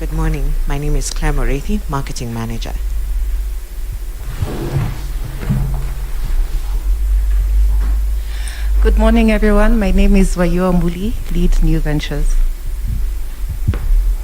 Good morning. My name is Claire Morethi, Marketing Manager. Good morning, everyone. My name is Wayo Ambuli, Lead New Ventures.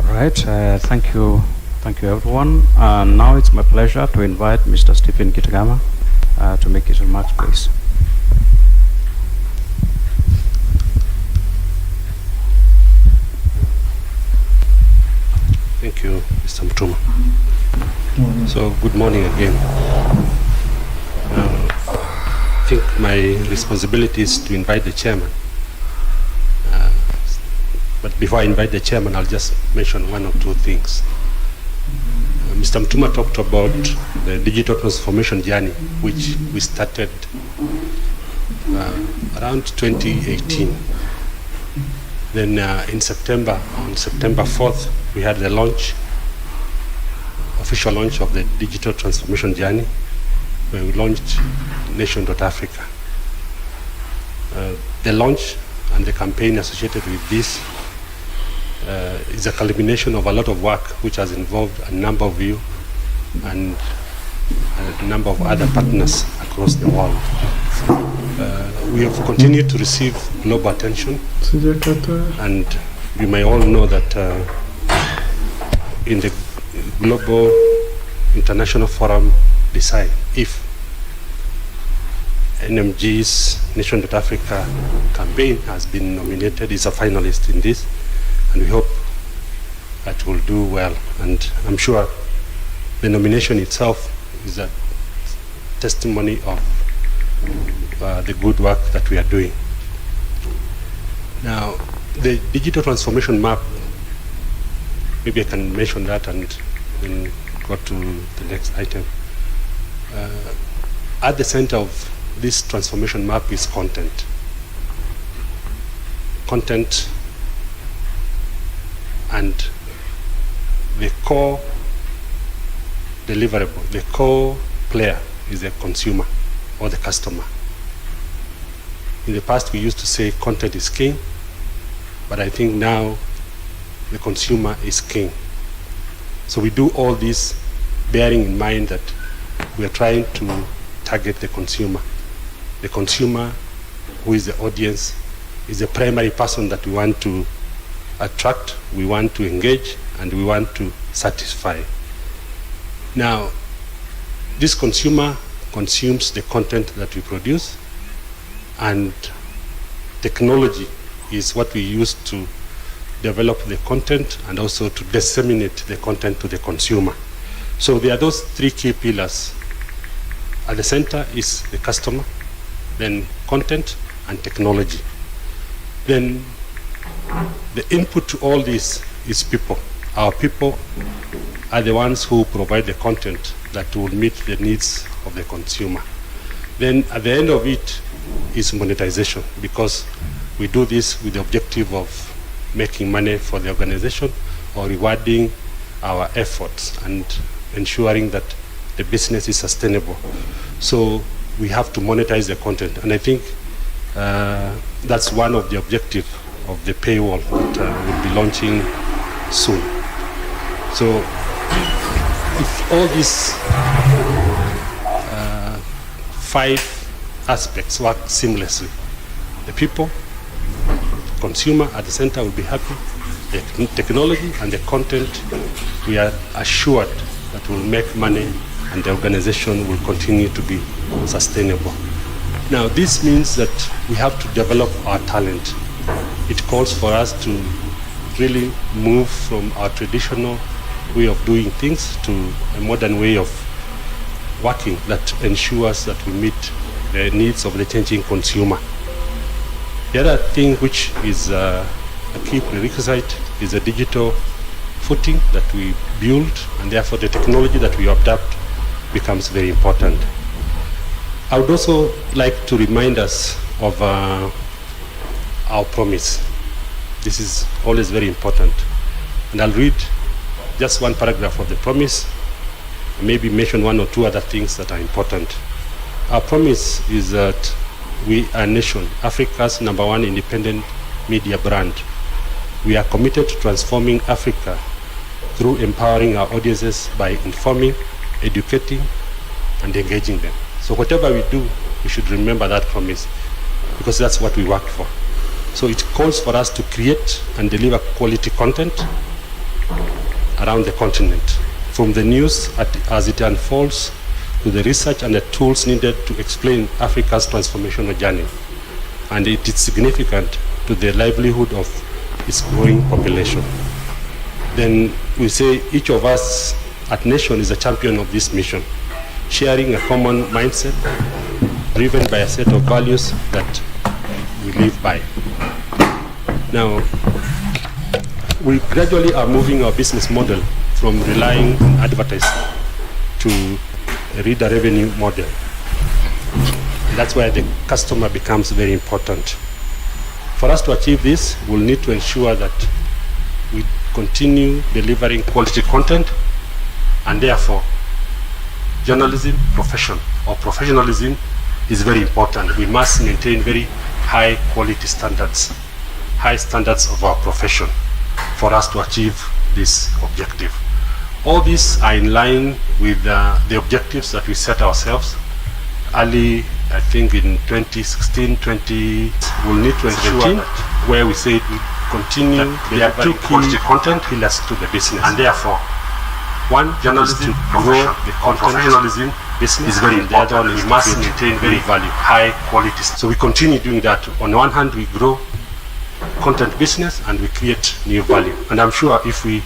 All right. Thank you, everyone. Now it's my pleasure to invite Mr. Stephen Kitagama to make his remarks, please. Thank you, Mr. Mutuma. So, good morning again. I think my responsibility is to invite the chairman. But before I invite the chairman, I'll just mention one or two things. Mr. Mutuma talked about the digital transformation journey, which we started around 2018. Then on September 4th, we had the official launch of the digital transformation journey, where we launched Nation.Africa. The launch and the campaign associated with this is a culmination of a lot of work which has involved a number of you and a number of other partners across the world. We have continued to receive global attention, and you may all know that in the Global International Forum Decide, if NMG's Nation.Africa campaign has been nominated, is a finalist in this, and we hope that will do well. And I'm sure the nomination itself is a testimony of the good work that we are doing. Now, the digital transformation map, maybe I can mention that and then go to the next item. At the center of this transformation map is content. Content, and the core deliverable, the core player is the consumer or the customer. In the past, we used to say content is king, but I think now the consumer is king. So we do all this bearing in mind that we are trying to target the consumer. The consumer, who is the audience, is the primary person that we want to attract, we want to engage, and we want to satisfy. Now, this consumer consumes the content that we produce, and technology is what we use to develop the content and also to disseminate the content to the consumer. So there are those three key pillars. At the center is the customer, then content and technology. Then the input to all this is people. Our people are the ones who provide the content that will meet the needs of the consumer. Then at the end of it is monetization, because we do this with the objective of making money for the organization or rewarding our efforts and ensuring that the business is sustainable. So we have to monetize the content, and I think that's one of the objectives of the paywall that we'll be launching soon. So if all these 5 aspects work seamlessly, the people, consumer at the center will be happy, the technology and the content, we are assured that we'll make money and the organization will continue to be sustainable. Now, this means that we have to develop our talent. It calls for us to really move from our traditional way of doing things to a modern way of working that ensures that we meet the needs of the changing consumer. The other thing which is a key prerequisite is the digital footing that we build, and therefore the technology that we adopt becomes very important. I would also like to remind us of our promise. This is always very important. And I'll read just one paragraph of the promise, and maybe mention one or two other things that are important. Our promise is that we are Nation, Africa's #1 independent media brand. We are committed to transforming Africa through empowering our audiences by informing, educating, and engaging them. So whatever we do, we should remember that promise, because that's what we worked for. So it calls for us to create and deliver quality content around the continent, from the news as it unfolds to the research and the tools needed to explain Africa's transformational journey. And it is significant to the livelihood of its growing population. Then we say each of us at Nation is a champion of this mission, sharing a common mindset driven by a set of values that we live by. Now, we gradually are moving our business model from relying on advertising to a reader revenue model. That's why the customer becomes very important. For us to achieve this, we'll need to ensure that we continue delivering quality content, and therefore journalism professionalism is very important. We must maintain very high quality standards, high standards of our profession for us to achieve this objective. All these are in line with the objectives that we set ourselves early, I think in 2016, we'll need to ensure that where we say we continue delivering quality content pillars to the business. And therefore, one, journalism, grow the professionalism business is very important. We must maintain very value, high quality. So we continue doing that. On one hand, we grow content business and we create new value. And I'm sure if we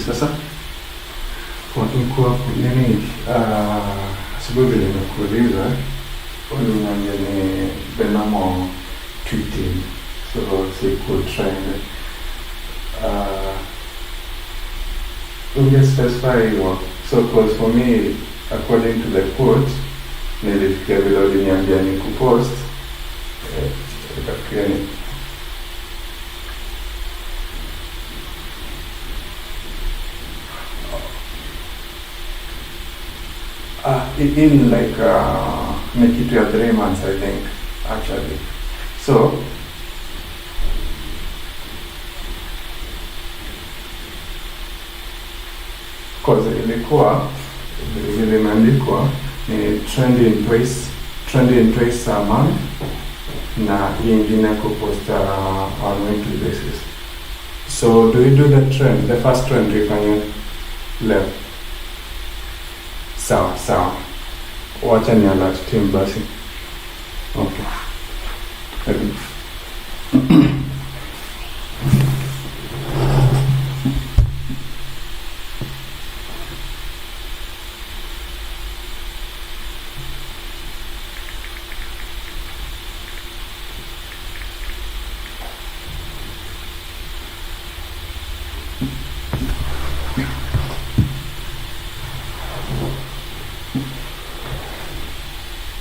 Sasa kwa nini sababu vile nimekuuliza uliniambia ni Benamo tweeting, so siku trend you specify what, so cause for me according to the quote nilifikia vile uliniambia ni kupost ikafikia ni in like make it to 3 months, I think, actually. So cause ilikuwa vile imeandikwa ni trending twice a month na ingine kuposta on weekly basis. So do we do the first trend ifanye leo? Sawa. Wacha ni alert team basi. Okay.